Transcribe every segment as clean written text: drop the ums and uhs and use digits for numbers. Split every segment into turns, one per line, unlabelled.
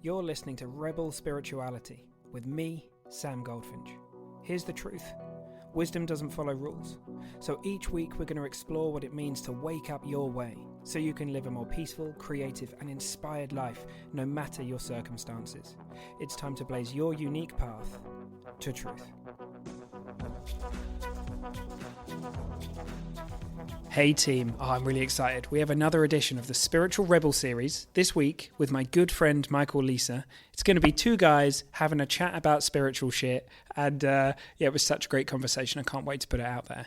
You're listening to Rebel Spirituality with me, Sam Goldfinch. Here's the truth. Wisdom doesn't follow rules. So each week we're going to explore what it means to wake up your way so you can live a more peaceful, creative and inspired life no matter your circumstances. It's time to blaze your unique path to truth. Hey team, I'm really excited. We have another edition of the Spiritual Rebel series this week with my good friend Michael Leeser. It's going to be two guys having a chat about spiritual shit, and it was such a great conversation. I can't wait to put it out there.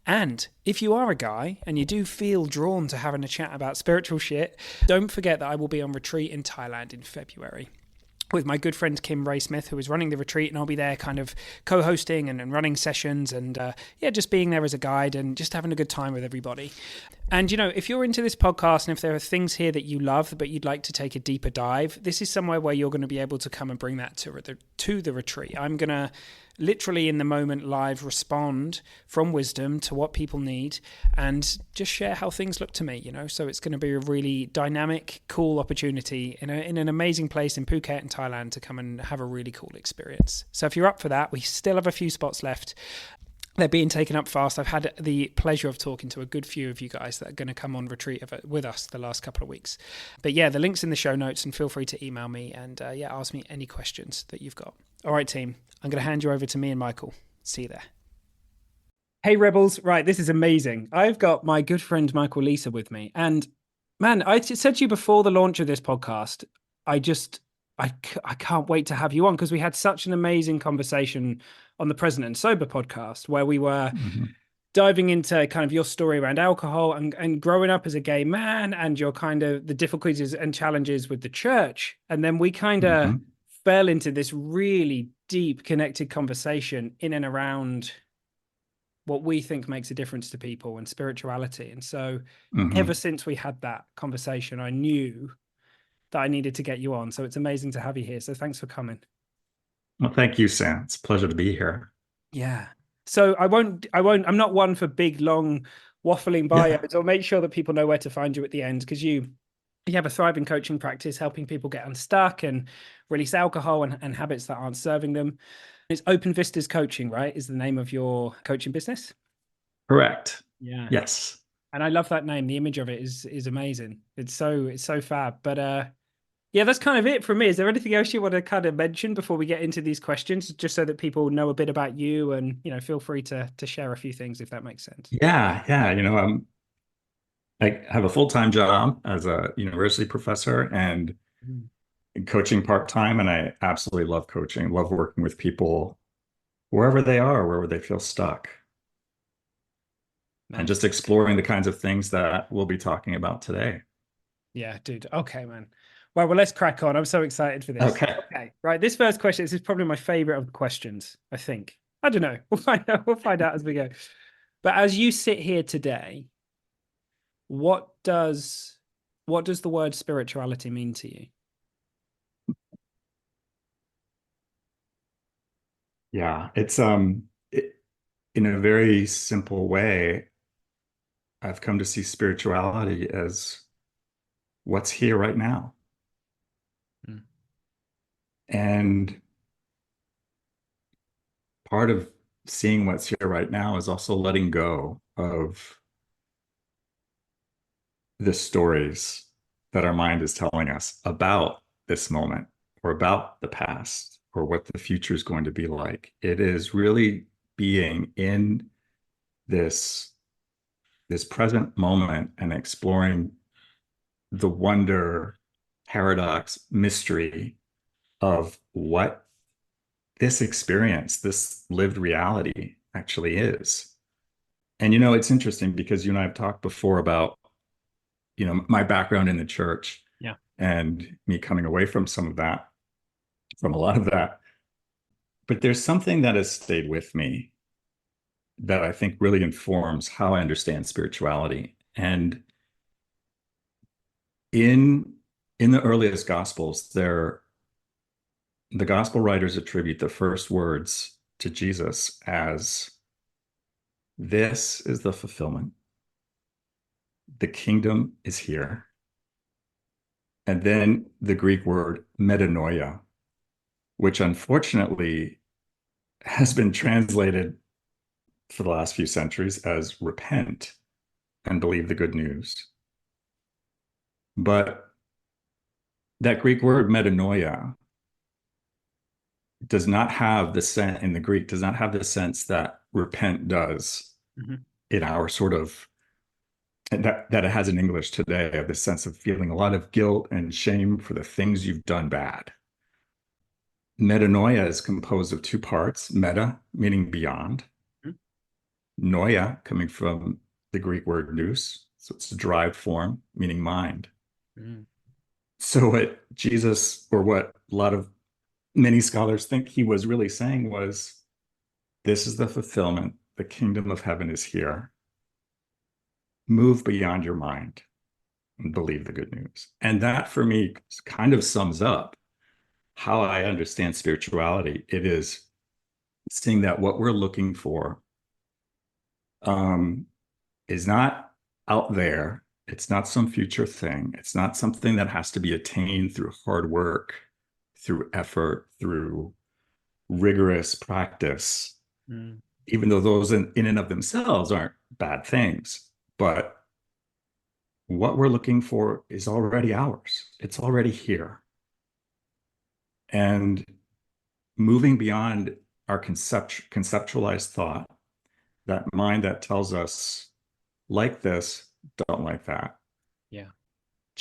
And if you are a guy and you do feel drawn to having a chat about spiritual shit, don't forget that I will be on retreat in Thailand in February with my good friend Kim Ray-Smith, who is running the retreat, and I'll be there kind of co-hosting and running sessions and just being there as a guide and just having a good time with everybody. And, you know, if you're into this podcast and if there are things here that you love but you'd like to take a deeper dive, this is somewhere where you're going to be able to come and bring that to the retreat. I'm going to literally in the moment live respond from wisdom to what people need and just share how things look to me, you know. So it's going to be a really dynamic, cool opportunity in an amazing place in Phuket in Thailand to come and have a really cool experience. So if you're up for that, we still have a few spots left. They're being taken up fast. I've had the pleasure of talking to a good few of you guys that are going to come on retreat with us the last couple of weeks. But yeah, the link's in the show notes and feel free to email me and ask me any questions that you've got. All right, team, I'm going to hand you over to me and Michael. See you there. Hey, Rebels. Right, this is amazing. I've got my good friend Michael Leeser with me. And man, I said to you before the launch of this podcast, I can't wait to have you on because we had such an amazing conversation on the Present and Sober podcast where we were diving into kind of your story around alcohol and growing up as a gay man and your kind of the difficulties and challenges with the church. And then we kind of fell into this really deep connected conversation in and around what we think makes a difference to people and spirituality. And so ever since we had that conversation, I knew that I needed to get you on. So it's amazing to have you here. So thanks for coming.
Well, thank you, Sam. It's a pleasure to be here.
Yeah. So I'm not one for big, long waffling bios. I'll make sure that people know where to find you at the end because you have a thriving coaching practice helping people get unstuck and release alcohol and habits that aren't serving them. It's Open Vistas Coaching, right? Is the name of your coaching business?
Correct.
Yeah.
Yes.
And I love that name. The image of it is amazing. It's so fab. But yeah, that's kind of it from me. Is there anything else you want to kind of mention before we get into these questions, just so that people know a bit about you and, you know, feel free to share a few things if that makes sense.
Yeah. I have a full-time job as a university professor and coaching part-time, and I absolutely love coaching, love working with people wherever they are, wherever they feel stuck. And just exploring the kinds of things that we'll be talking about today.
Yeah, dude. Okay, man. Well, let's crack on. I'm so excited for this. Okay. Right. This first question, this is probably my favorite of the questions, I think. I don't know. We'll find out as we go. But as you sit here today, what does the word spirituality mean to you?
Yeah, it's in a very simple way, I've come to see spirituality as what's here right now. And part of seeing what's here right now is also letting go of the stories that our mind is telling us about this moment or about the past or what the future is going to be like. It is really being in this present moment and exploring the wonder, paradox, mystery of what this experience, this lived reality actually is. And, you know, it's interesting because you and I have talked before about, you know, my background in the church and me coming away from some of that, from a lot of that. But there's something that has stayed with me that I think really informs how I understand spirituality. And in the earliest gospels, the gospel writers attribute the first words to Jesus as, "This is the fulfillment. The kingdom is here. And then the Greek word metanoia, which unfortunately has been translated for the last few centuries as repent and believe the good news. But that Greek word metanoia does not have the sense in the Greek, does not have the sense that repent does
Mhm.
in our sort of that it has in English today, of the sense of feeling a lot of guilt and shame for the things you've done bad. Metanoia is composed of two parts: meta, meaning beyond,
Mhm.
noia, coming from the Greek word nous, so it's a derived form, meaning mind.
Mhm.
So what Jesus, or what a lot of many scholars think he was really saying was, this is the fulfillment. The kingdom of heaven is here. Move beyond your mind and believe the good news. And that for me kind of sums up how I understand spirituality. It is seeing that what we're looking for um, is not out there. It's not some future thing. It's not something that has to be attained through hard work, through effort, through rigorous practice,
Mhm.
even though those in and of themselves aren't bad things. But what we're looking for is already ours. It's already here. And moving beyond our conceptualized thought, that mind that tells us, like this, don't like that.
Yeah.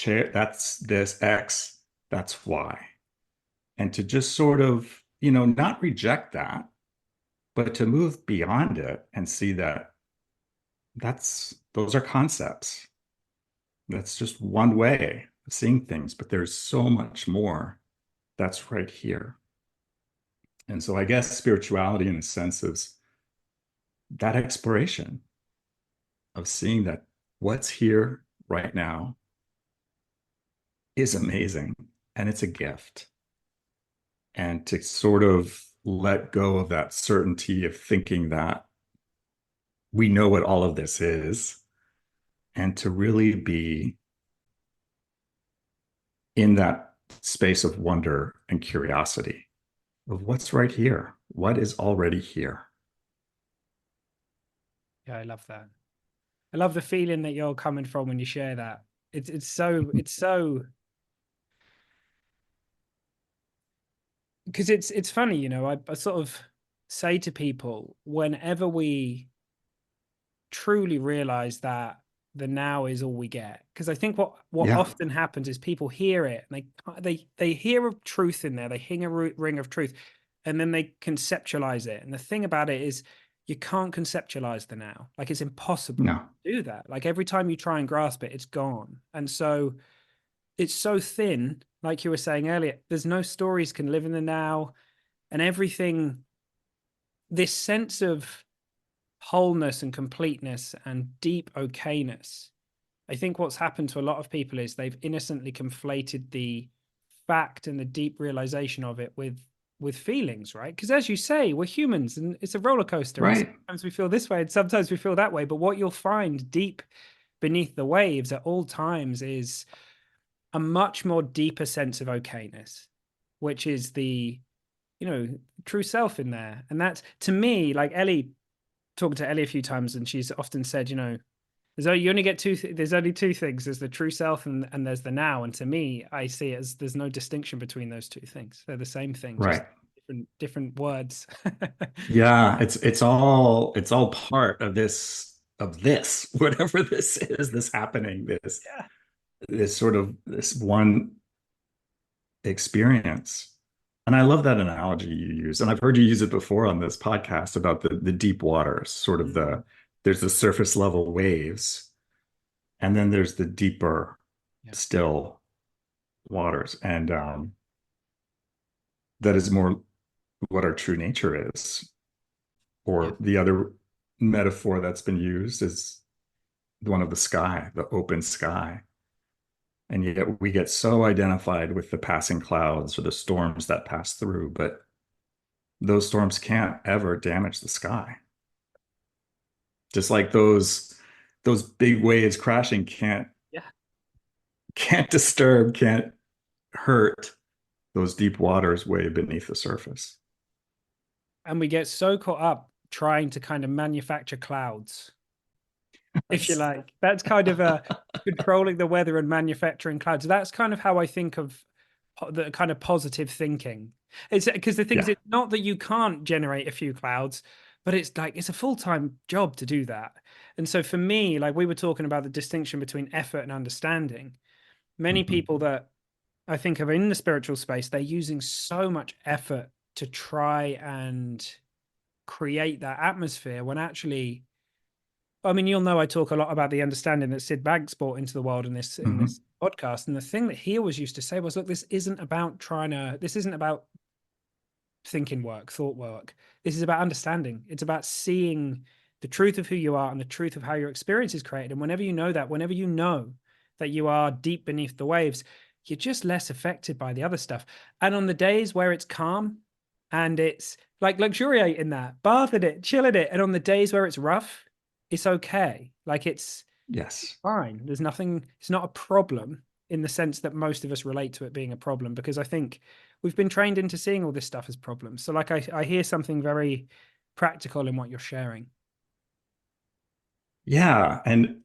That's this X, that's Y. And to just sort of, not reject that, but to move beyond it and see that those are concepts. That's just one way of seeing things, but there's so much more that's right here. And so I guess spirituality, in a sense, is that exploration of seeing that what's here right now is amazing and it's a gift. And to sort of let go of that certainty of thinking that we know what all of this is, and to really be in that space of wonder and curiosity of what's right here, what is already here.
Yeah, I love that. I love the feeling that you're coming from when you share that. It's so because it's funny, I sort of say to people whenever we truly realize that the now is all we get, because I think what
Yeah,
often happens is people hear it and they hear a truth in there, they hear a ring of truth, and then they conceptualize it. And the thing about it is you can't conceptualize the now. Like, it's impossible
no,
to do that. Like, every time you try and grasp it, it's gone. And so it's so thin, like you were saying earlier, there's no stories can live in the now. And everything, this sense of wholeness and completeness and deep okayness, I think what's happened to a lot of people is they've innocently conflated the fact and the deep realization of it with feelings, right? Because as you say, we're humans and it's a roller coaster, and
right,
sometimes we feel this way and sometimes we feel that way. But what you'll find deep beneath the waves at all times is a much more deeper sense of okayness, which is the, true self in there. And that's, to me, like Ellie, talking to Ellie a few times, and she's often said, you only get there's only two things: there's the true self and there's the now. And to me, I see it as there's no distinction between those two things. They're the same thing, just
right.
different words.
Yeah, it's all part of this whatever this is, this happening,
Yeah.
this sort of this one experience. And I love that analogy you use. And I've heard you use it before on this podcast about the deep waters, sort of
Mm.
there's the surface level waves, and then there's the deeper,
Yeah.
still waters. And that is more what our true nature is.
Yeah.
Or the other metaphor that's been used is the one of the sky, the open sky. And yet we get so identified with the passing clouds or the storms that pass through, but those storms can't ever damage the sky. Just like those big waves crashing can't
Yeah.
can't disturb, can't hurt those deep waters way beneath the surface.
And we get so caught up trying to kind of manufacture clouds, if you like. That's kind of controlling the weather and manufacturing clouds. That's kind of how I think of the kind of positive thinking. It's because the thing is,
Yeah.
it's not that you can't generate a few clouds, but it's like it's a full-time job to do that. And so for me, like we were talking about the distinction between effort and understanding. Many
Mhm.
people that I think are in the spiritual space, they're using so much effort to try and create that atmosphere when actually, I mean, you'll know I talk a lot about the understanding that Sid Banks brought into the world in this
Mhm.
podcast. And the thing that he always used to say was, look, this isn't about this isn't about thinking work, thought work. This is about understanding. It's about seeing the truth of who you are and the truth of how your experience is created. And whenever you know that, whenever you know that you are deep beneath the waves, you're just less affected by the other stuff. And on the days where it's calm and it's like luxuriate in that, bath in it, chill in it. And on the days where it's rough, it's okay. Like it's
Yes.
fine. There's nothing, it's not a problem in the sense that most of us relate to it being a problem, because I think we've been trained into seeing all this stuff as problems. So like I hear something very practical in what you're sharing.
Yeah, and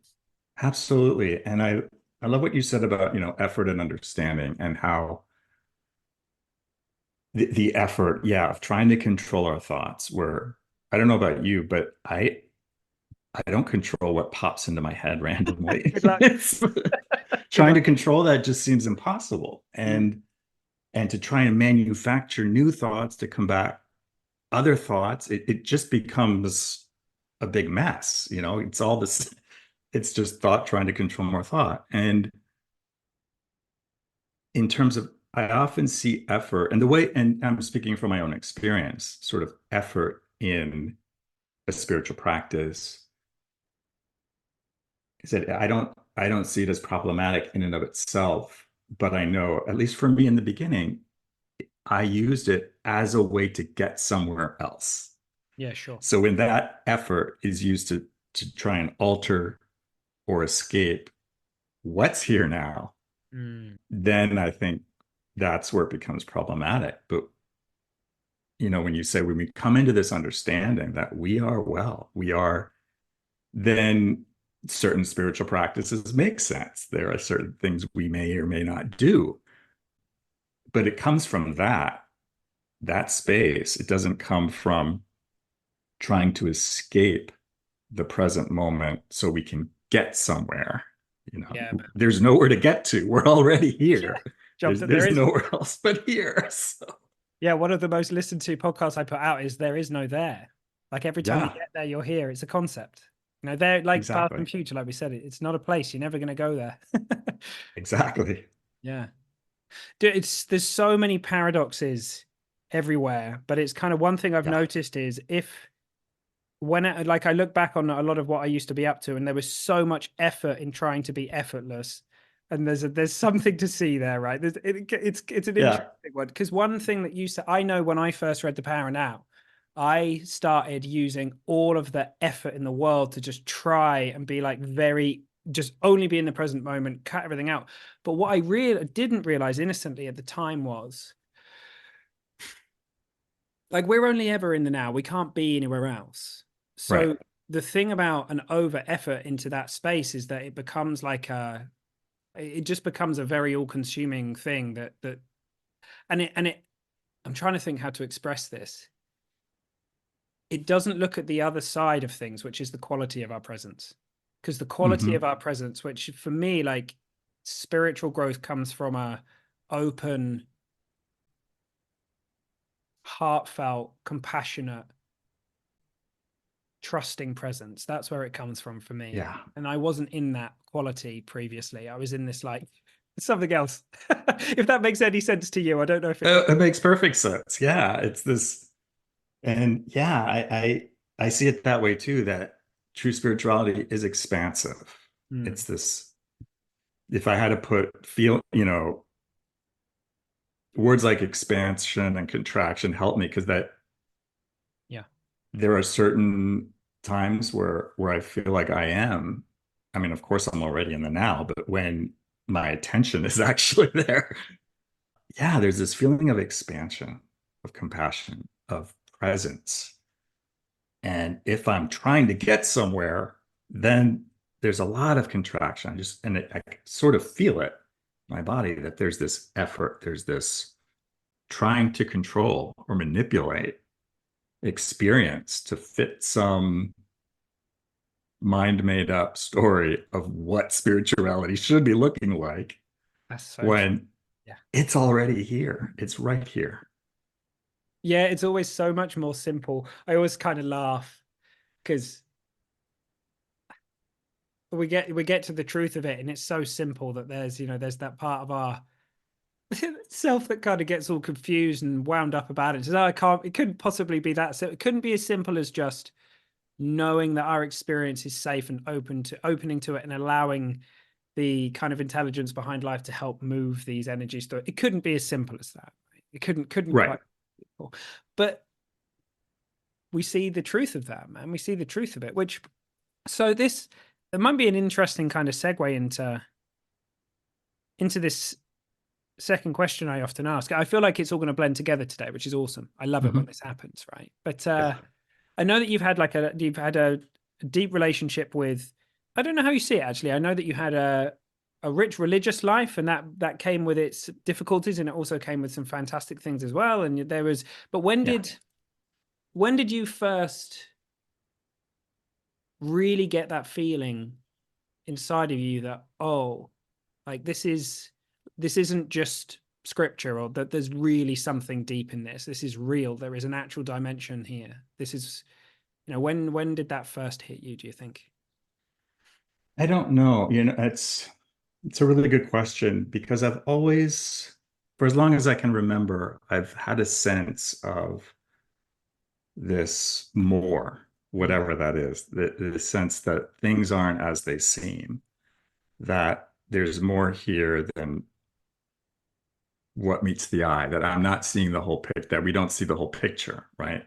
absolutely. And I love what you said about, effort and understanding and how the effort, yeah, of trying to control our thoughts where I don't know about you, but I don't control what pops into my head randomly.
Good luck.
It's,
Good
trying
luck.
to control that just seems impossible.
Mm.
And to try and manufacture new thoughts to combat other thoughts, it just becomes a big mess. It's all this, it's just thought trying to control more thought. And in terms of, I often see effort and the way, and I'm speaking from my own experience, sort of effort in a spiritual practice is that I don't see it as problematic in and of itself, but I know, at least for me in the beginning, I used it as a way to get somewhere else.
Yeah, sure.
So when that effort is used to try and alter or escape what's here now,
Mm.
then I think that's where it becomes problematic. But when you say when we come into this understanding that we are well, we are, then certain spiritual practices make sense. There are certain things we may or may not do, but it comes from that space. It doesn't come from trying to escape the present moment so we can get somewhere.
Yeah, man.
There's nowhere to get to. We're already
Yeah.
here.
Jump
There's
that there
there's
is.
nowhere else but here. So
Yeah, one of the most listened to podcasts I put out is There Is No There. Like every time you
yeah,
get there, you're here. It's a concept. There, like past and
exactly.
future, like we said, it's not a place. You're never going to go there.
Exactly.
Yeah. Dude, there's so many paradoxes everywhere, but it's kind of one thing I've
Yeah.
noticed is if when like I look back on a lot of what I used to be up to, and there was so much effort in trying to be effortless, and there's something to see there, right? It's an
Yeah.
interesting one because one thing that you said, I know when I first read The Power Now, I started using all of the effort in the world to just try and be like very just only be in the present moment, cut everything out. But what I really didn't realize innocently at the time was like we're only ever in the now. We can't be anywhere else.
Right.
So the thing about an over effort into that space is that it becomes like it just becomes a very all consuming thing that and it I'm trying to think how to express this. It doesn't look at the other side of things, which is the quality of our presence. Because the quality of
Hmm.
our presence, which for me, like spiritual growth comes from a open, heartfelt, compassionate, trusting presence. That's where it comes from for me.
Yeah.
And I wasn't in that quality previously. I was in this like something else. If that makes any sense to you, I don't know if it does.
It makes perfect sense. Yeah. It's this, and yeah, I see it that way too, that true spirituality is expansive.
Mm,
It's this, if I had to put words like expansion and contraction help me because that
yeah.
there are certain times where I feel like I am. I mean, of course, I'm already in the now, but when my attention is actually there, yeah, there's this feeling of expansion, of compassion, of presence. And if I'm trying to get somewhere, then there's a lot of contraction. I sort of feel it in my body that there's this effort, there's this trying to control or manipulate experience to fit some mind made up story of what spirituality should be looking like
That's so true.
when
Yeah.
it's already here. It's right here.
Yeah, it's always so much more simple. I always kind of laugh because we get to the truth of it, and it's so simple that there's that part of our self that kind of gets all confused and wound up about it. It says, "Oh, I can't. It couldn't possibly be that. So it couldn't be as simple as just knowing that our experience is safe and opening to it and allowing the kind of intelligence behind life to help move these energies through. It couldn't be as simple as that. Right? It couldn't
Right.
quite. Be simple. But we see the truth of that, man. We see the truth of it. Which so this it might be an interesting kind of segue into this second question I often ask. I feel like it's all going to blend together today, which is awesome. I love it when
Mhm.
this happens, right? But
Yeah.
I know that you've had a deep relationship with. I don't know how you see it actually. I know that you had a rich religious life, and that came with its difficulties, and it also came with some fantastic things as well. And there was, but
Yeah.
when did you first really get that feeling inside of you that, oh, like this isn't just scripture, or that there's really something deep in this. This is real. There is an actual dimension here. This is, when did that first hit you, do you think?
I don't know. It's a really good question because I've always, for as long as I can remember, I've had a sense of this more,
Mm.
whatever that is, the sense that things aren't as they seem, that there's more here than what meets the eye, that I'm not seeing the whole picture, that we don't see the whole picture, right?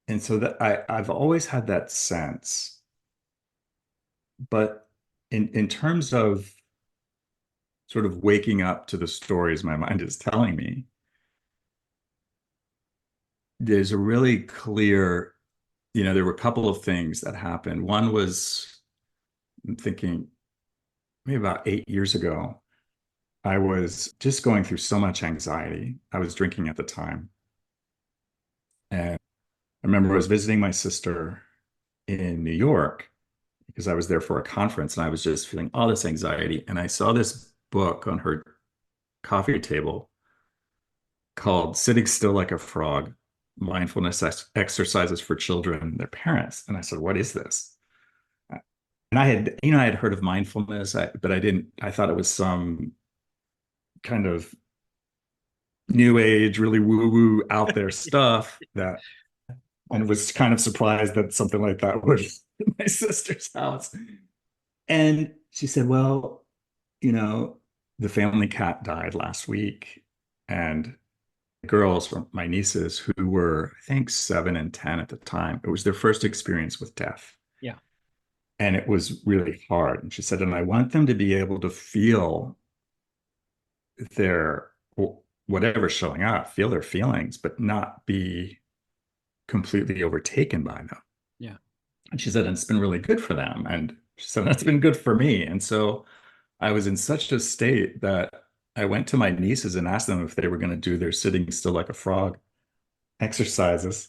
And so that I've always had that sense, but in terms of sort of waking up to the stories my mind is telling me, there's a really clear, there were a couple of things that happened. One was, I'm thinking maybe about 8 years ago, I was just going through so much anxiety. I was drinking at the time. And I remember I was visiting my sister in New York because I was there for a conference and I was just feeling all this anxiety. And I saw this book on her coffee table called Sitting Still Like a Frog, Mindfulness Exercises for Children and Their Parents. And I said, what is this? And I had heard of mindfulness, but I thought it was some kind of new age, really woo-woo out there stuff and was kind of surprised that something like that was in my sister's house. And she said, well, you know, the family cat died last week. And girls, my nieces, who were, I think, 7 and 10 at the time, it was their first experience with death.
Yeah.
And it was really hard. And she said, and I want them to be able to feel their whatever's showing up, feel their feelings, but not be completely overtaken by them.
Yeah.
And she said, and it's been really good for them. And she said, that's been good for me. And so I was in such a state that I went to my nieces and asked them if they were going to do their sitting still like a frog exercises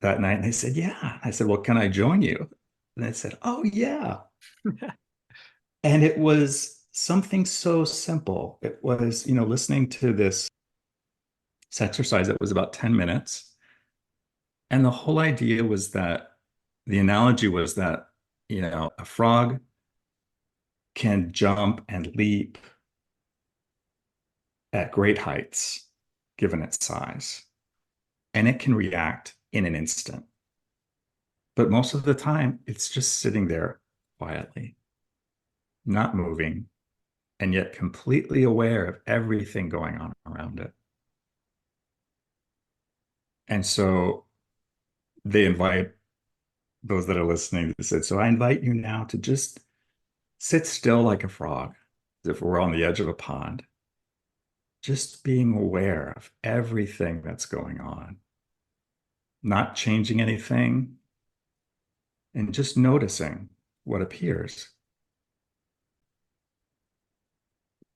that night. And they said, yeah. I said, well, can I join you? And they said, oh, yeah. And it was something so simple. It was, listening to this exercise that was about 10 minutes. And the whole idea was that the analogy was that, a frog can jump and leap at great heights given its size, and it can react in an instant. But most of the time, it's just sitting there quietly, not moving, and yet completely aware of everything going on around it. And so they invite those that are listening, they said, so I invite you now to just sit still like a frog. if we're on the edge of a pond, just being aware of everything that's going on, not changing anything, and just noticing what appears.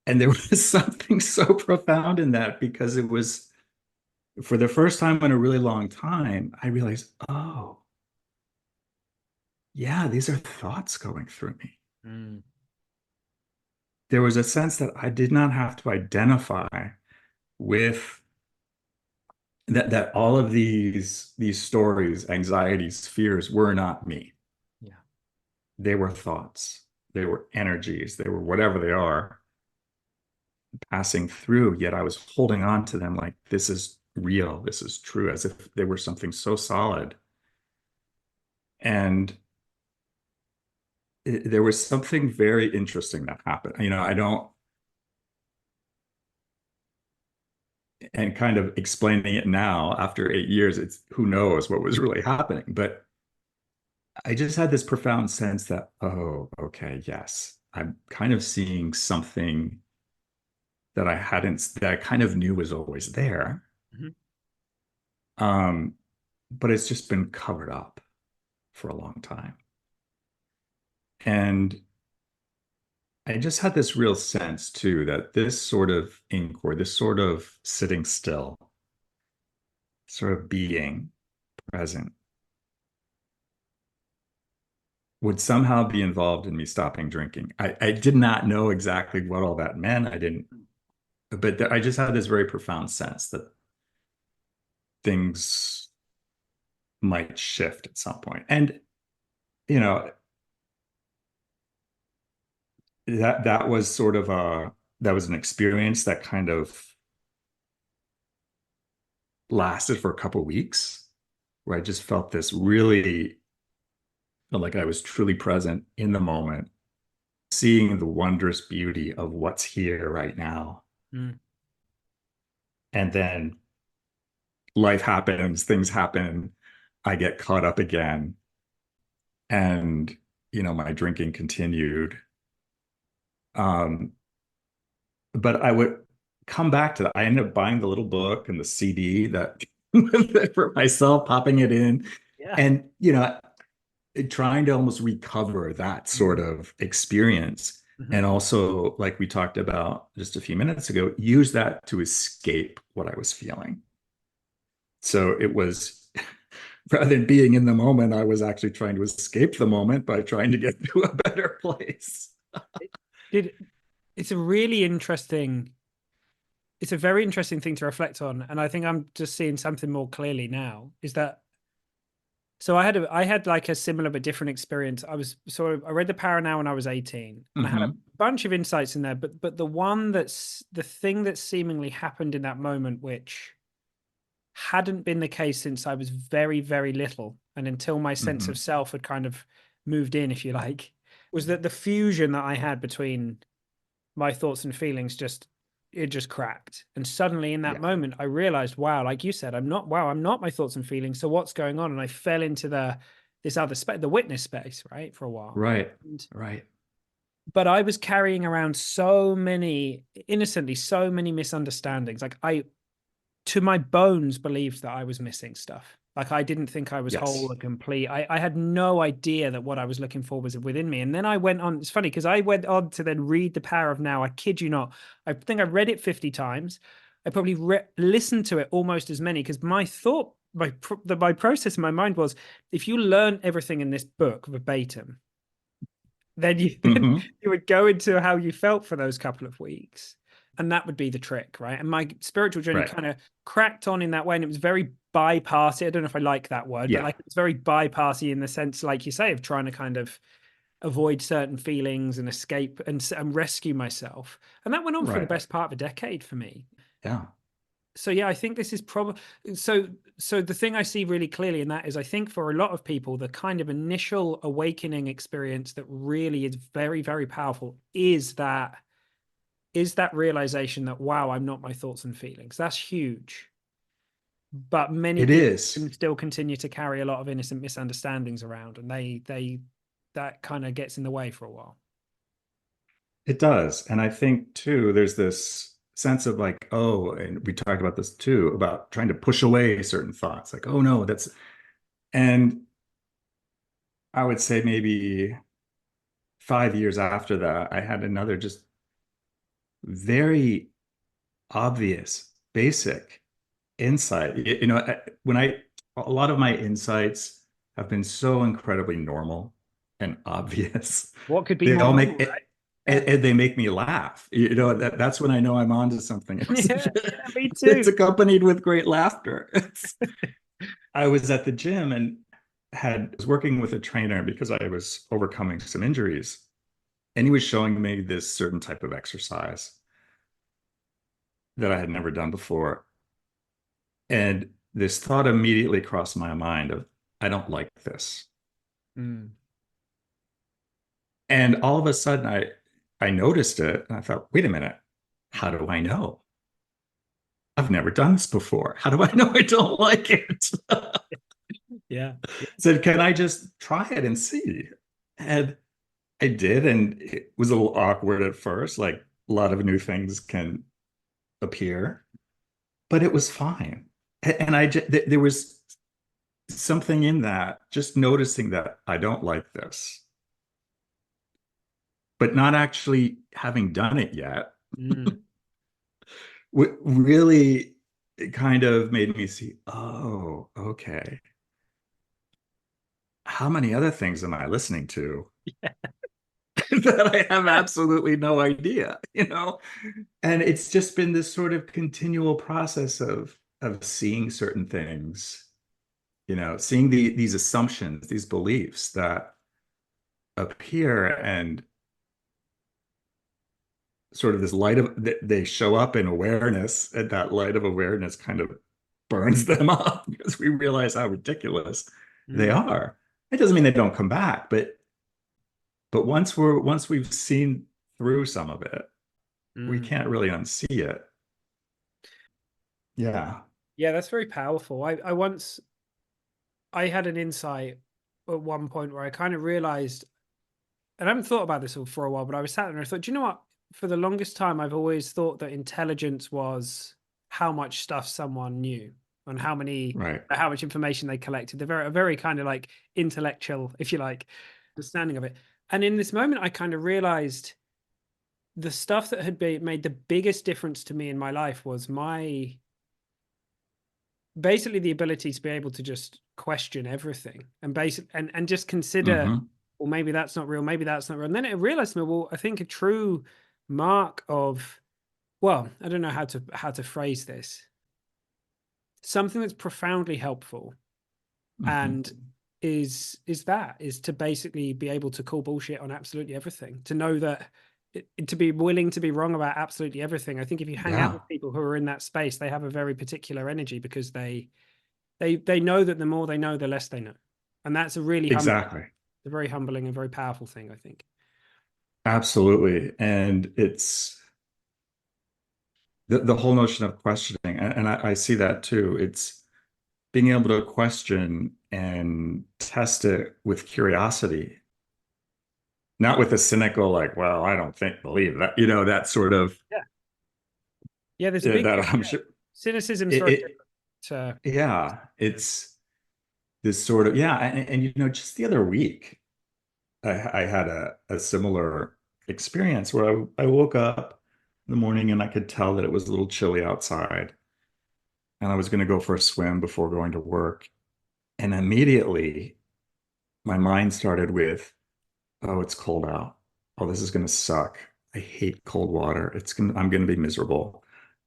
And there was something so profound in that because it was for the first time in a really long time, I realized, oh, yeah, these are thoughts going through me.
Mm.
There was a sense that I did not have to identify with that all of these stories, anxieties, fears were not me.
Yeah.
They were thoughts, they were energies, they were whatever they are passing through, yet I was holding on to them like this is real, this is true, as if they were something so solid. And there was something very interesting that happened. I don't, and kind of explaining it now after 8 years, it's who knows what was really happening. But I just had this profound sense that, oh, okay, yes, I'm kind of seeing something that I kind of knew was always there.
Mhm.
Um, but it's just been covered up for a long time. And I just had this real sense too that this sort of inquiry, this sort of sitting still, sort of being present, would somehow be involved in me stopping drinking. I did not know exactly what all that meant. I didn't, but I just had this very profound sense that things might shift at some point. And, you know, that was sort of that was an experience that kind of lasted for a couple of weeks where I just felt this really felt like I was truly present in the moment, seeing the wondrous beauty of what's here right now.
Mm.
And then life happens, things happen, I get caught up again. And, my drinking continued. Um, but I would come back to that. I ended up buying the little book and the CD that for myself, popping it in,
Yeah.
and trying to almost recover that sort
Mhm.
of experience.
Mhm.
And also, like we talked about just a few minutes ago, use that to escape what I was feeling. So it was rather than being in the moment, I was actually trying to escape the moment by trying to get to a better place.
Did it's a really interesting it's a very interesting thing to reflect on, and I think I'm just seeing something more clearly now. Is that so? I had like a similar but different experience. I read The Power Now when I was 18, and I had a
Mm-hmm.
bunch of insights in there. But the thing that seemingly happened in that moment, which hadn't been the case since I was very very little, and until my sense
Mm-hmm.
of self had kind of moved in, if you like, was that the fusion that I had between my thoughts and feelings just cracked. And suddenly in that
Yeah.
moment, I realized, wow, like you said, I'm not my thoughts and feelings. So what's going on? And I fell into this other space, the witness space, right, for a while.
Right.
And,
Right.
but I was carrying around so many, innocently, so many misunderstandings. Like to my bones, believed that I was missing stuff. Like I didn't think I was whole
Yes.
and complete. I had no idea that what I was looking for was within me. And then I went on. It's funny because I went on to then read The Power of Now. I kid you not. I think I read it 50 times. I probably listened to it almost as many because my thought, my process in my mind was, if you learn everything in this book verbatim, then you then
Mm-hmm.
you would go into how you felt for those couple of weeks, and that would be the trick, right? And my spiritual journey
Right.
kind of cracked on in that way, and it was very bypassy. I don't know if I like that word, but
Yeah.
like it's very bypassy in the sense, like you say, of trying to kind of avoid certain feelings and escape and rescue myself. And that went on for the
Right.
best part of a decade for me.
Yeah.
So yeah, I think this is probably so the thing I see really clearly in that is I think for a lot of people the kind of initial awakening experience that really is very very powerful is that realization that wow, I'm not my thoughts and feelings. That's huge. But many
It
people
is.
can still continue to carry a lot of innocent misunderstandings around, and they that kind of gets in the way for a while.
It does. And I think too, there's this sense of like, oh, and we talked about this too, about trying to push away certain thoughts, like, oh no, and I would say maybe 5 years after that, I had another just very obvious, basic insight. When a lot of my insights have been so incredibly normal and obvious.
What could be
They
more
all make
normal,
it,
right? Yeah.
and they make me laugh. That's when I know I'm onto something.
Yeah, yeah, me
It's
too.
accompanied with great laughter. I was at the gym and was working with a trainer because I was overcoming some injuries, and he was showing me this certain type of exercise that I had never done before. And this thought immediately crossed my mind of, I don't like this.
Mm.
And all of a sudden I noticed it and I thought, wait a minute, how do I know? I've never done this before. How do I know I don't like it?
Yeah.
Said, can I just try it and see? And I did, and it was a little awkward at first, like a lot of new things can appear, but it was fine. And there was something in that, just noticing that I don't like this, but not actually having done it yet,
Mm.
really kind of made me see, oh, okay. How many other things am I listening to that I have absolutely no idea, And it's just been this sort of continual process of seeing certain things, seeing these assumptions, these beliefs that appear and sort of this light of they show up in awareness, and that light of awareness kind of burns them up because we realize how ridiculous they
Mm.
are. It doesn't mean they don't come back, but once we've seen through some of it, we
Mm.
can't really unsee it. Yeah.
Yeah, that's very powerful. I had an insight at one point where I kind of realized, and I haven't thought about this for a while, but I was sat there and I thought, do you know what? For the longest time, I've always thought that intelligence was how much stuff someone knew and
Right.
how much information they collected. They're a very kind of like intellectual, if you like, understanding of it. And in this moment, I kind of realized the stuff that had been made the biggest difference to me in my life was my basically the ability to be able to just question everything and and just consider,
Hmm.
well, maybe that's not real, maybe that's not real. And then it realized to me, well, I think a true mark of, well, I don't know how to phrase this, something that's profoundly helpful
Hmm.
and is to basically be able to call bullshit on absolutely everything, to know that to be willing to be wrong about absolutely everything. I think if you hang out
Yeah,
with people who are in that space, they have a very particular energy because they know that the more they know, the less they know, and that's
exactly.
a very humbling and very powerful thing, I think.
Absolutely. And it's the whole notion of questioning. And I see that too. It's being able to question and test it with curiosity, not with a cynical, like, well, I don't believe that, that sort of,
Yeah, yeah. There's a big
that I'm sure
cynicism is
it,
very
it
different to,
yeah, it's this sort of, yeah. And just the other week, I had a similar experience where I woke up in the morning and I could tell that it was a little chilly outside. And I was going to go for a swim before going to work. And immediately my mind started with, oh, it's cold out. Oh, this is going to suck. I hate cold water. I'm going to be miserable.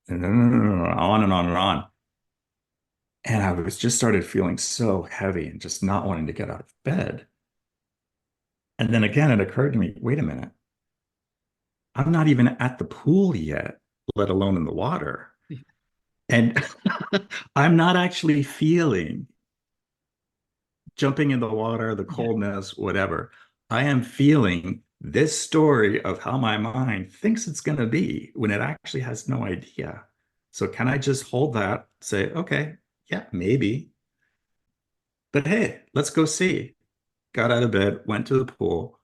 And on and on and on. And I was just started feeling so heavy and just not wanting to get out of bed. And then again, it occurred to me, wait a minute. I'm not even at the pool yet, let alone in the water. And I'm not actually feeling jumping in the water, the
yeah,
coldness, whatever. I am feeling this story of how my mind thinks it's going to be when it actually has no idea. So can I just hold that, say, okay, yeah, maybe. But hey, let's go see. Got out of bed, went to the pool,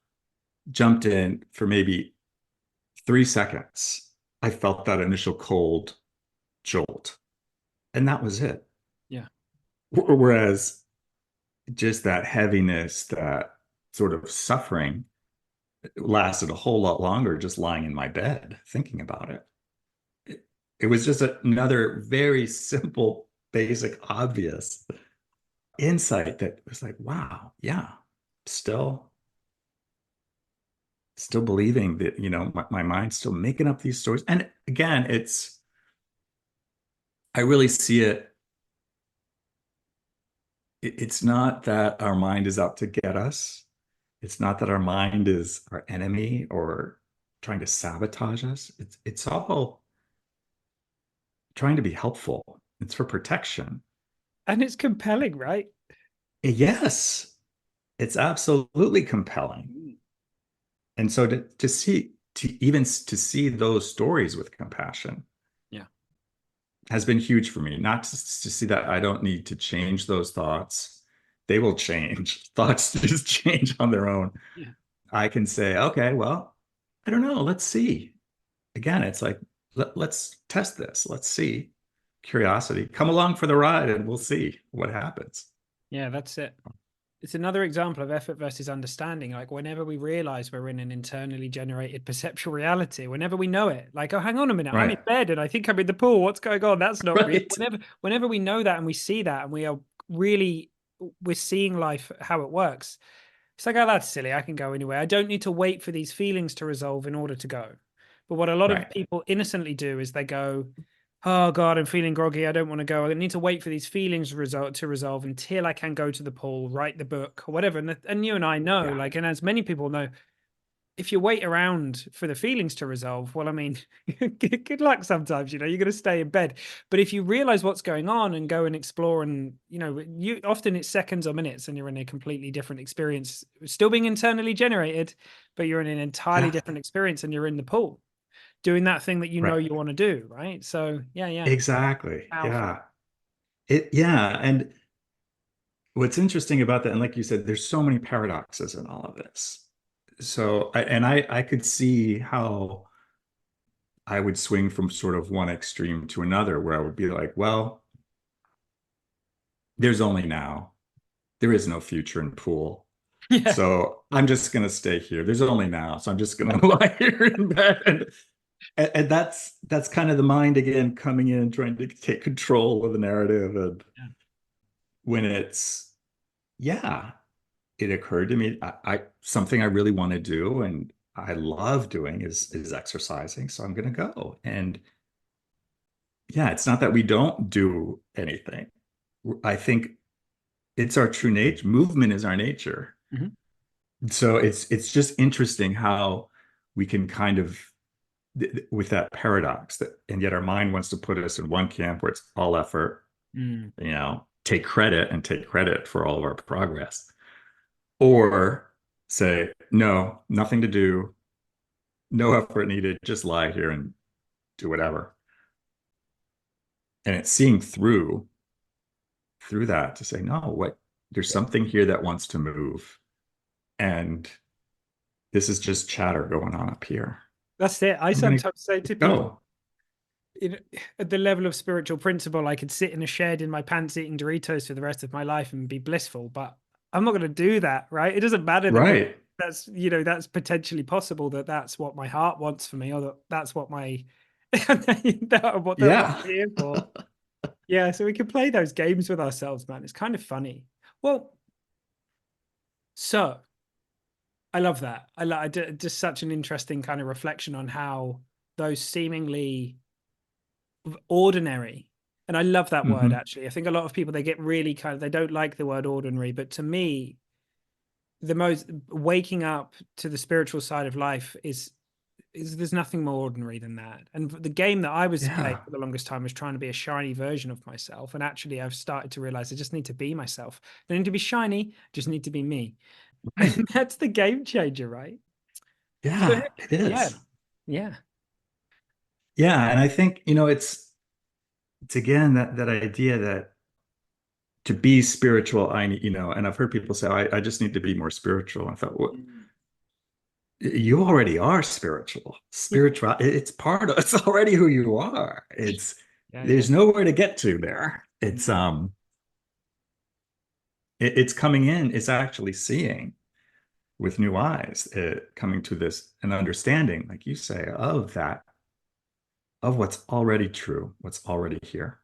jumped in for maybe 3 seconds, I felt that initial cold jolt, and that was it.
Yeah.
Whereas just that heaviness, that sort of suffering lasted a whole lot longer just lying in my bed thinking about it. It was just another very simple, basic, obvious insight that was like, wow, yeah, still, still believing that, my mind's still making up these stories. And again, I really see it. It's not that our mind is out to get us. It's not that our mind is our enemy or trying to sabotage us. It's all trying to be helpful. It's for protection.
And it's compelling, right?
Yes, it's absolutely compelling.
Mm.
And so to see those stories with compassion
Yeah.
has been huge for me. Not to see that I don't need to change those thoughts. They will change. Thoughts just change on their own.
Yeah.
I can say, okay, well, I don't know. Let's see. Again, it's like, let's test this. Let's see. Curiosity. Come along for the ride and we'll see what happens.
Yeah, that's it. It's another example of effort versus understanding. Like whenever we realize we're in an internally generated perceptual reality, whenever we know it, like, oh, hang on a minute, I'm in
Right.
bed and I think I'm in the pool. What's going on? That's not real.
Right.
Whenever we know that and we see that and we are really, we're seeing life how it works. It's like, oh, that's silly. I can go anywhere. I don't need to wait for these feelings to resolve in order to go. But what a lot of
Right.
people innocently do is they go, oh God, I'm feeling groggy. I don't want to go. I need to wait for these feelings to resolve until I can go to the pool, write the book, or whatever. And you and I know,
Yeah.
like, and as many people know, if you wait around for the feelings to resolve, well, I mean, good luck sometimes, you're going to stay in bed. But if you realize what's going on and go and explore and, you often it's seconds or minutes and you're in a completely different experience, still being internally generated, but you're in an entirely
Yeah.
different experience and you're in the pool doing that thing that
Right.
you want to do. Right. So yeah.
Exactly.
Powerful.
Yeah. Yeah. And what's interesting about that, and like you said, there's so many paradoxes in all of this. So, I could see how I would swing from sort of one extreme to another, where I would be like, well, there's only now. There is no future in pool.
Yeah.
So I'm just going to stay here. There's only now. So I'm just going to lie here in bed. And that's kind of the mind again coming in, trying to take control of the narrative. And
Yeah.
when yeah, it occurred to me, something I really want to do and I love doing is exercising. So I'm going to go. And yeah, it's not that we don't do anything. I think it's our true nature. Movement is our nature.
Mhm.
So it's just interesting how we can kind of with that paradox that, and yet our mind wants to put us in one camp where it's all effort,
Mm.
take credit and take credit for all of our progress, or say no, nothing to do, no effort needed, just lie here and do whatever. And it's seeing through that to say no, what, there's something here that wants to move, and this is just chatter going on up here.
That's it. I
I'm gonna
sometimes say to people,
go.
at the level of spiritual principle, I could sit in a shed in my pants eating Doritos for the rest of my life and be blissful, but I'm not going to do that, right? It doesn't matter that
Right.
that's potentially possible, that's what my heart wants for me, or that's what my that's what I'm
Yeah.
here for. Yeah, so we can play those games with ourselves, man. It's kind of funny. Well, so I love that. Just such an interesting kind of reflection on how those seemingly ordinary, and I love that word
Hmm.
actually. I think a lot of people they get really kind of they don't like the word ordinary, but to me, the most waking up to the spiritual side of life is there's nothing more ordinary than that. And the game that I was playing
Yeah.
for the longest time was trying to be a shiny version of myself. And actually, I've started to realize I just need to be myself. I don't need to be shiny, I just need to be me.
Right.
And that's the game changer, right? So
Yeah, it
yeah,
is.
yeah.
Yeah. And I think, it's again that idea that to be spiritual, I need, and I've heard people say, I just need to be more spiritual. I thought, what?
Mm.
You already are spiritual. It's part of, it's already who you are. It's,
Yeah, yeah.
there's nowhere to get to there. It's coming in. It's actually seeing with new eyes, coming to this an understanding, like you say, of that, of what's already true, what's already here.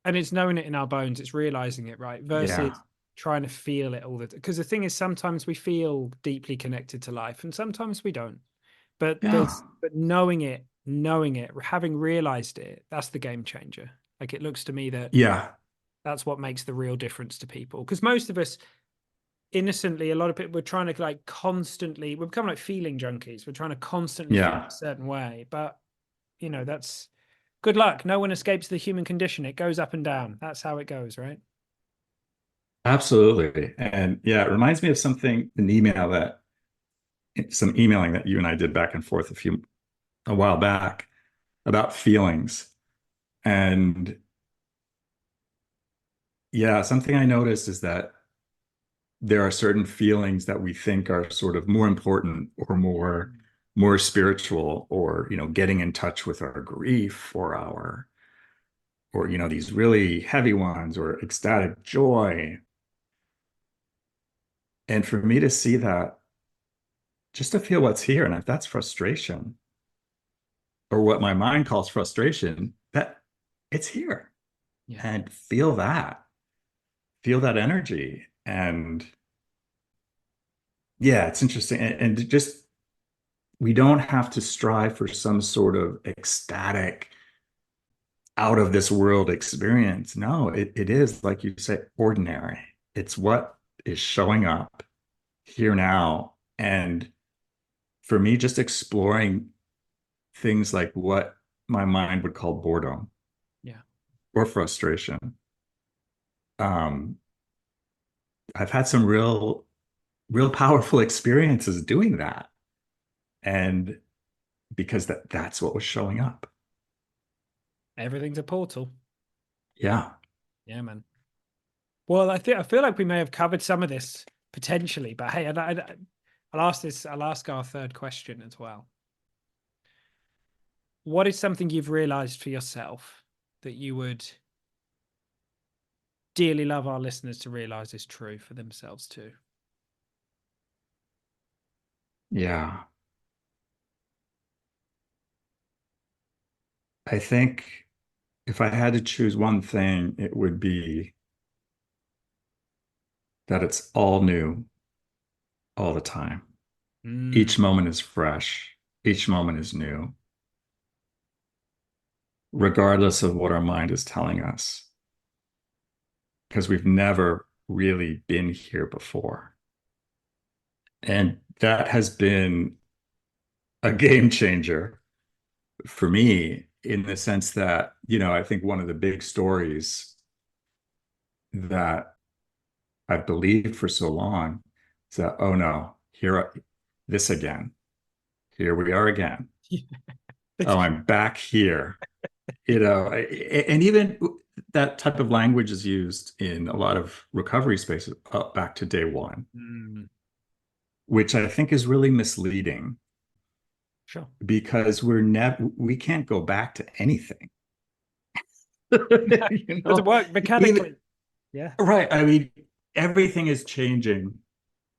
And it's knowing it in our bones, it's realizing it, right?
Yeah.
Versus trying to feel it all the time. Because the thing is, sometimes we feel deeply connected to life and sometimes we don't. But
Yeah.
but knowing it, having realized it, that's the game changer. Like it looks to me that
Yeah.
that's what makes the real difference to people. Because most of us innocently, a lot of people, we're trying to like constantly, we become like feeling junkies. We're trying to constantly feel
Yeah.
a certain way. But that's good luck. No one escapes the human condition. It goes up and down. That's how it goes, right?
Absolutely. And yeah, it reminds me of something, an email that, some emailing that you and I did back and forth a while back about feelings. And yeah, something I noticed is that there are certain feelings that we think are sort of more important or more spiritual, or getting in touch with our grief, or these really heavy ones, or ecstatic joy. And for me to see that, just to feel what's here, and if that's frustration, or what my mind calls frustration, that it's here,
Yeah.
and feel that energy. And yeah, it's interesting. And just, we don't have to strive for some sort of ecstatic, out of this world experience. No, it is, like you say, ordinary. It's what is showing up here now. And for me, just exploring things like what my mind would call boredom
Yeah.
or frustration. Um, I've had some real powerful experiences doing that. And because that's what was showing up.
Everything's a portal.
Yeah.
Yeah, man. Well, I feel like we may have covered some of this potentially, but hey, I'll ask this. I'll ask our third question as well. What is something you've realized for yourself that you would dearly love our listeners to realize is true for themselves too?
Yeah. I think if I had to choose one thing, it would be that it's all new all the time.
Mm,
Each moment is fresh. Each moment is new, regardless of what our mind is telling us, because we've never really been here before. And that has been a game changer for me, in the sense that, I think one of the big stories that I've believed for so long is that, oh no, this again. Here we are again. Oh, I'm back here. And even that type of language is used in a lot of recovery spaces, up back to day one,
mm,
which I think is really misleading,
sure.
because we can't go back to anything.
Doesn't work
Even,
mechanically. Yeah.
right. I mean, everything is changing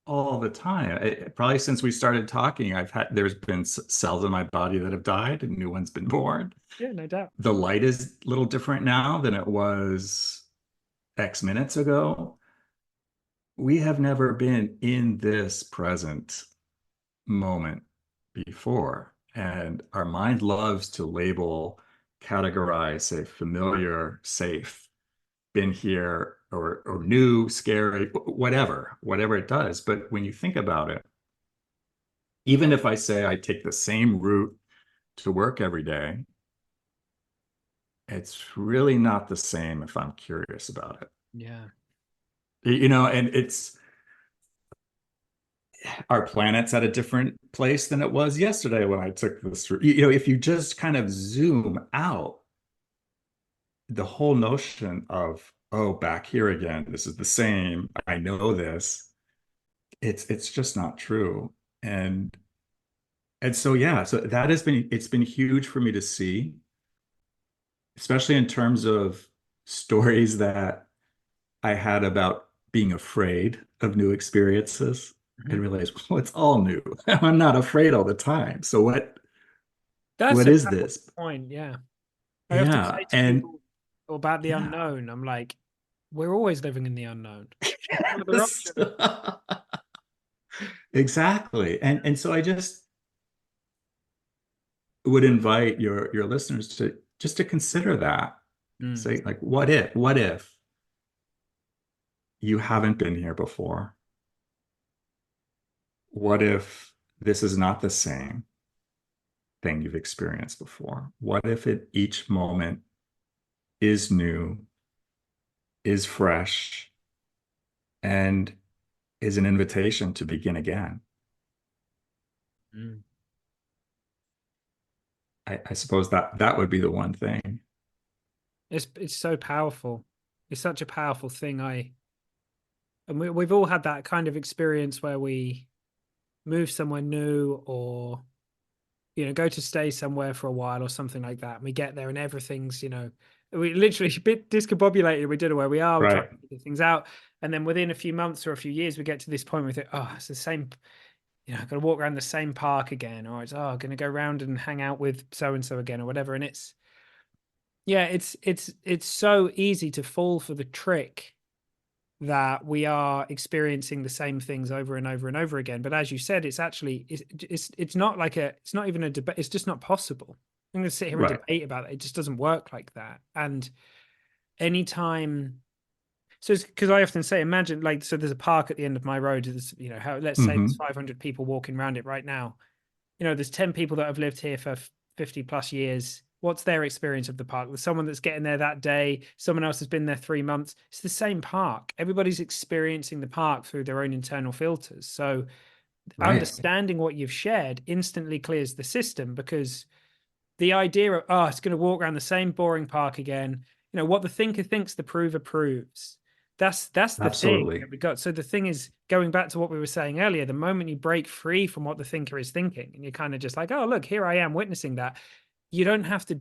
all the time. Probably since we started talking, there's been cells in my body that have died and new ones been born.
Yeah, no doubt.
The light is a little different now than it was X minutes ago. We have never been in this present moment before. And our mind loves to label, categorize, say familiar, safe, been here, or new, scary, whatever it does. But when you think about it, even if I say I take the same route to work every day, it's really not the same if I'm curious about it.
Yeah.
And our planet's at a different place than it was yesterday when I took this route. If you just kind of zoom out, the whole notion of, oh, back here again, this is the same, I know this, it's just not true. And so yeah, so that has been it's been huge for me to see, especially in terms of stories that I had about being afraid of new experiences and
Mhm.
realize, well, it's all new. I'm not afraid all the time. So
That's
what
a
is
powerful
this?
point. Yeah. I often
Yeah.
say to
And
people about the
yeah.
unknown, I'm like, we're always living in the unknown. No other
Yes.
option.
Exactly. And so I just would invite your listeners to just to consider that.
Mm,
Say, like, what if you haven't been here before? What if this is not the same thing you've experienced before? What if each moment is new, is fresh, and is an invitation to begin again?
mm.
I suppose that would be the one thing.
It's so powerful. It's such a powerful thing. And we've all had that kind of experience where we move somewhere new, or go to stay somewhere for a while or something like that. And we get there and everything's, we literally a bit discombobulated. We don't know where we are. We're trying
Right.
to figure things out. And then within a few months or a few years, we get to this point where we think, oh, it's the same, I've got to walk around the same park again, or it's, oh, I'm going to go around and hang out with so and so again, or whatever. And yeah, it's so easy to fall for the trick that we are experiencing the same things over and over and over again. But as you said, it's actually it's not like it's not even a debate. It's just not possible. I'm going to sit here and
Right.
debate about it. It just doesn't work like that. And anytime, so it's because I often say, imagine like, so there's a park at the end of my road. There's, how, let's say there's
Hmm.
500 people walking around it right now. There's 10 people that have lived here for 50 plus years. What's their experience of the park? There's someone that's getting there that day, someone else has been there 3 months. It's the same park. Everybody's experiencing the park through their own internal filters. So
Right.
understanding what you've shared instantly clears the system, because the idea of, oh, it's going to walk around the same boring park again, what the thinker thinks, the prover proves. That's the thing
Absolutely.
that we got. So the thing is, going back to what we were saying earlier, the moment you break free from what the thinker is thinking, and you're kind of just like, oh, look, here I am witnessing that, you don't have to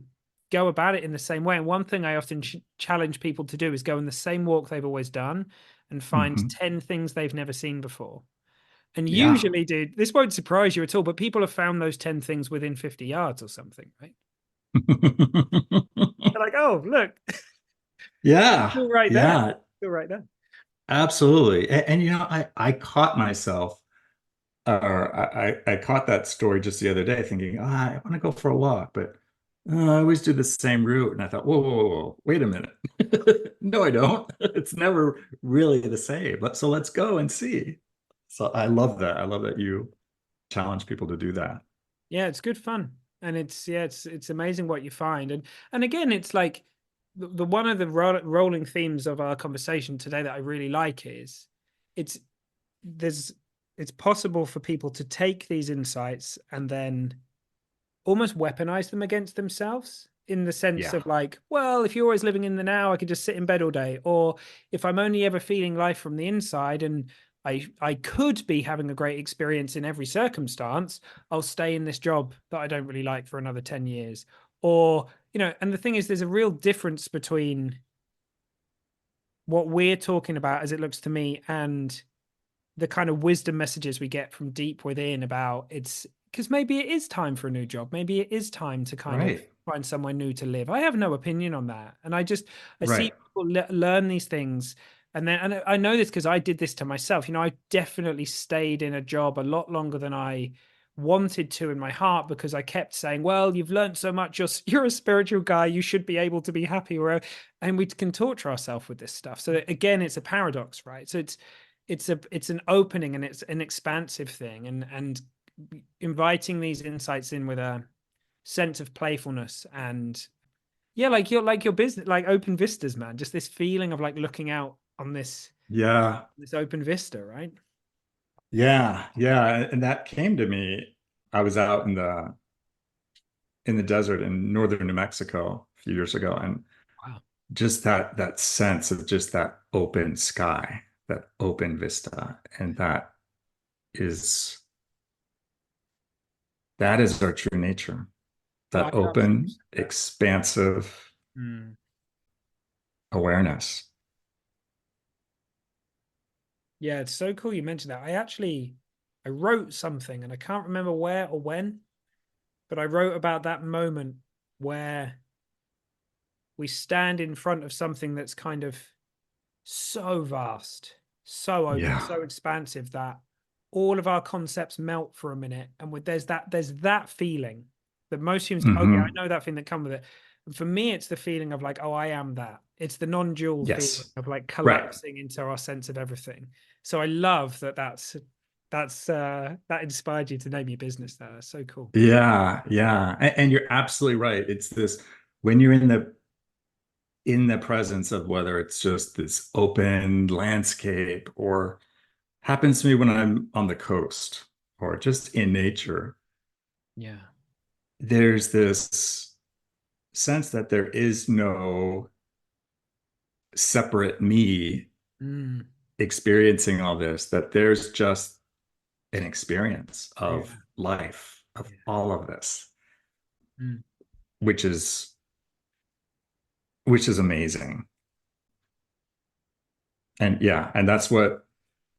go about it in the same way. And one thing I often challenge people to do is go on the same walk they've always done and find
Hmm.
10 things they've never seen before. And
Yeah.
usually, dude, this won't surprise you at all, but people have found those 10 things within 50 yards or something, right? They're like, oh, look,
Yeah.
still right there.
Yeah.
Still right there.
Absolutely. And I caught myself, or I caught that story just the other day thinking, I want to go for a walk, but I always do the same route. And I thought, whoa, wait a minute. No, I don't. It's never really the same. So let's go and see. So I love that. I love that you challenge people to do that.
Yeah, it's good fun. And it's amazing what you find. And again, it's like the one of the rolling themes of our conversation today that I really like is it's there's it's possible for people to take these insights and then almost weaponize them against themselves, in the sense
Yeah.
of like, well, if you're always living in the now, I could just sit in bed all day. Or if I'm only ever feeling life from the inside and I could be having a great experience in every circumstance, I'll stay in this job that I don't really like for another 10 years. Or, and the thing is, there's a real difference between what we're talking about, as it looks to me, and the kind of wisdom messages we get from deep within about it's because maybe it is time for a new job. Maybe it is time to kind of
Right.
find somewhere new to live. I have no opinion on that. And I see
Right.
people learn these things. And I know this because I did this to myself. I definitely stayed in a job a lot longer than I wanted to in my heart, because I kept saying, well, you've learned so much. You're a spiritual guy. You should be able to be happy. And we can torture ourselves with this stuff. So again, it's a paradox, right? So it's an opening, and it's an expansive thing, and inviting these insights in with a sense of playfulness. And yeah, like your business, like open vistas, man, just this feeling of like looking out on
Yeah.
this open vista, right?
Yeah. Yeah. And that came to me. I was out in the desert in northern New Mexico a few years ago, and
Wow.
just that sense of just that open sky, that open vista, and that is That is our true nature.
Oh, I
That
love that you
open,
said that.
expansive
Mm.
awareness.
Yeah, it's so cool you mentioned that. I wrote something and I can't remember where or when, but I wrote about that moment where we stand in front of something that's kind of so vast, so open,
Yeah.
so expansive that all of our concepts melt for a minute. And there's that feeling that most humans go, oh yeah, I
Hmm.
know that thing that come with it. And for me, it's the feeling of like, oh, I am that. It's the non-dual feeling
Yes.
of like
Right.
collapsing into our sense of everything. So I love that's that inspired you to name your business there. That's so cool.
Yeah. Yeah. And you're absolutely right. It's this when you're in the presence of whether it's just this open landscape or happens to me when I'm on the coast or just in nature,
Yeah.
there's this sense that there is no separate me
Mm,
experiencing all this, that there's just an experience
yeah.
of life, of
Yeah.
all of this,
Mm,
which is which is amazing. And yeah, and that's what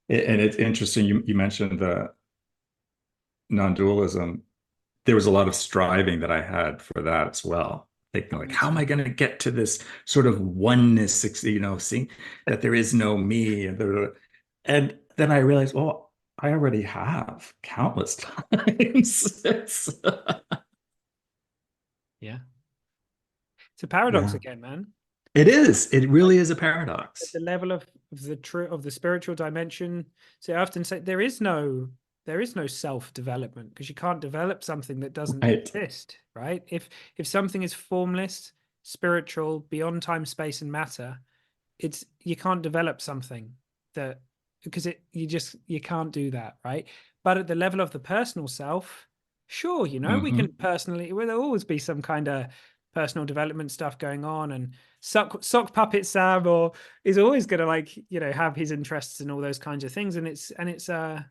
and it's interesting you mentioned the non-dualism. There was a lot of striving that I had for that as well. Like,
me
how am
too.
I going to get to this sort of oneness, seeing that there is no me. And then I realized, well, I already have countless times.
Yeah. It's a paradox
Yeah,
again, man.
it is. It
Like
really is a
at
paradox.
the level of the true of the spiritual dimension. So I often say there is no self-development because you can't develop something that doesn't
Right.
exist, right? If something is formless, spiritual, beyond time, space, and matter, it's you can't develop something that because you can't do that, right? But at the level of the personal self, sure, we
Hmm.
can personally, well, there'll always be some kind of personal development stuff going on, and sock puppet Sam or is always going to like have his interests and all those kinds of things, and it's a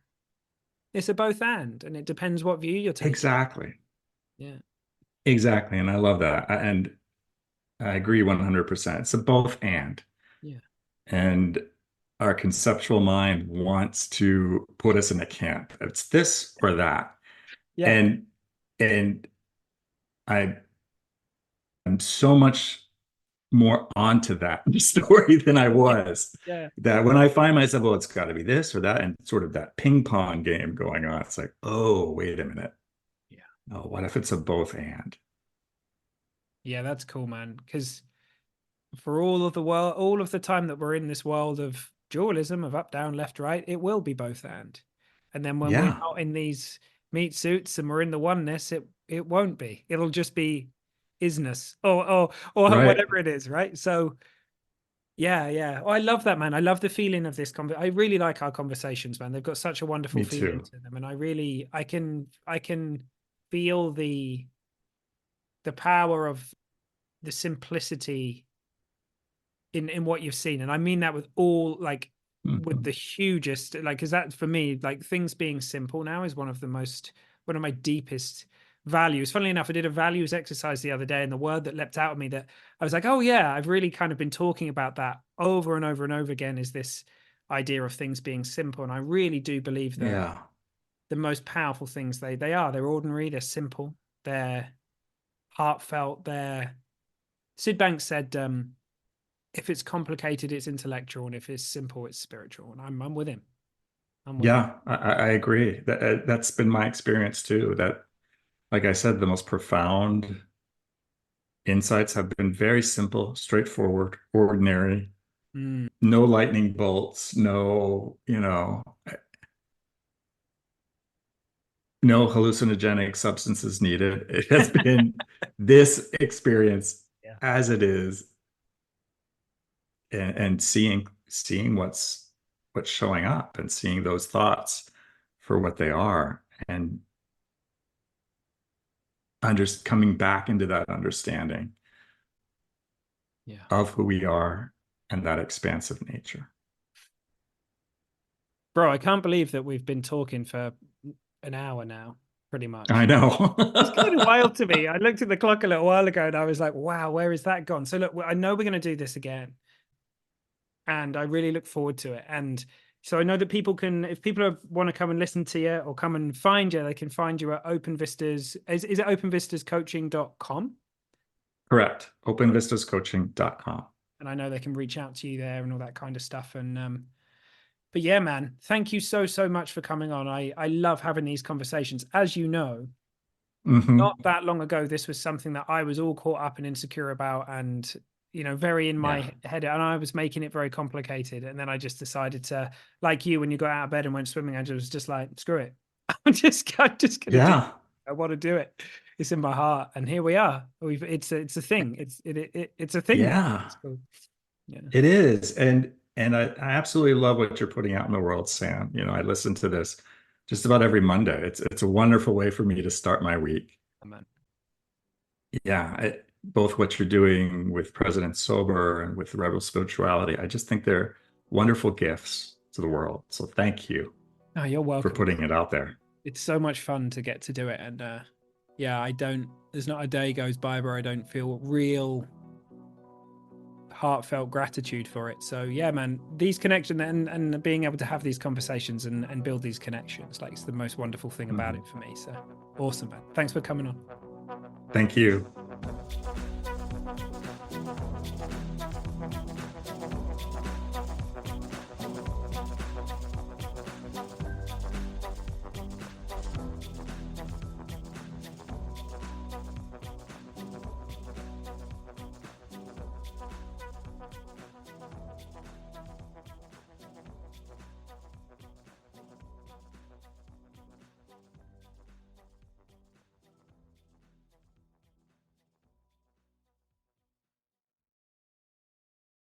both and it depends what view you're taking.
Exactly.
Yeah,
Exactly. And I love that. And I agree 100%. It's a both and.
yeah,
And our conceptual mind wants to put us in a camp. It's this or that.
yeah,
And and I am so much more onto that story than I
yeah,
was.
yeah,
That when I find myself, oh, it's got to be this or that, and sort of that ping pong game going on, it's like, oh, wait a minute.
yeah.
Oh, what if it's a both and?
Yeah, that's cool, man. Because for all of the world, all of the time that we're in this world of dualism, of up, down, left, right, it will be both and then when we're
Yeah,
not in these meat suits and we're in the oneness, it won't be. It'll just be isness or
right.
whatever it is, right? So yeah, yeah. Oh, I love that, man. I love the feeling of this I really like our conversations, man. They've got such a wonderful
Me
feeling
too.
to them, and I can feel the power of the simplicity in what you've seen, and I mean that with all like with
Mhm.
the hugest like because that for me like things being simple now is one of my deepest values. Funnily enough, I did a values exercise the other day, and the word that leapt out at me that I was like, oh yeah, I've really kind of been talking about that over and over and over again is this idea of things being simple, and I really do believe that
Yeah.
the most powerful things they're ordinary, they're simple, they're heartfelt, they're Sid Banks said if it's complicated, it's intellectual, and if it's simple, it's spiritual. And I'm with him. I'm with him.
Yeah, I agree. That's been my experience too. That, like I said, the most profound insights have been very simple, straightforward, ordinary,
Mm.
no lightning bolts, no hallucinogenic substances needed. It has been this experience
Yeah.
as it is, and seeing what's showing up and seeing those thoughts for what they are, and coming back into that understanding
Yeah.
of who we are and that expansive nature.
Bro, I can't believe that we've been talking for an hour now, pretty much.
I know.
It's kind of wild to me. I looked at the clock a little while ago and I was like, wow, where is that gone? So look, I know we're going to do this again. And I really look forward to it. And so I know that people can, if people want to come and listen to you or come and find you, they can find you at Open Vistas. Is it openvistascoaching.com?
Correct. Openvistascoaching.com.
And I know they can reach out to you there and all that kind of stuff. And but yeah, man, thank you so much for coming on. I love having these conversations. As you know, not that long ago, this was something that I was all caught up and insecure about, and very in my head, and I was making it very complicated. And then I just decided to, like you, when you got out of bed and went swimming, I was just like, screw it. I'm just gonna do it. I want to do it. It's in my heart, and here we are. It's a thing. It's a thing.
Yeah.
It's cool. Yeah.
It is. And I absolutely love what you're putting out in the world, Sam. I listen to this just about every Monday. It's a wonderful way for me to start my week.
Amen.
Yeah, both what you're doing with President Sober and with Rebel Spirituality, I just think they're wonderful gifts to the world. So thank you.
Oh, you're welcome
for putting it out there.
It's so much fun to get to do it. And yeah, there's not a day goes by where I don't feel real heartfelt gratitude for it. So yeah, man, these connections and being able to have these conversations and build these connections, like, it's the most wonderful thing about it for me. So awesome, man. Thanks for coming on.
Thank you.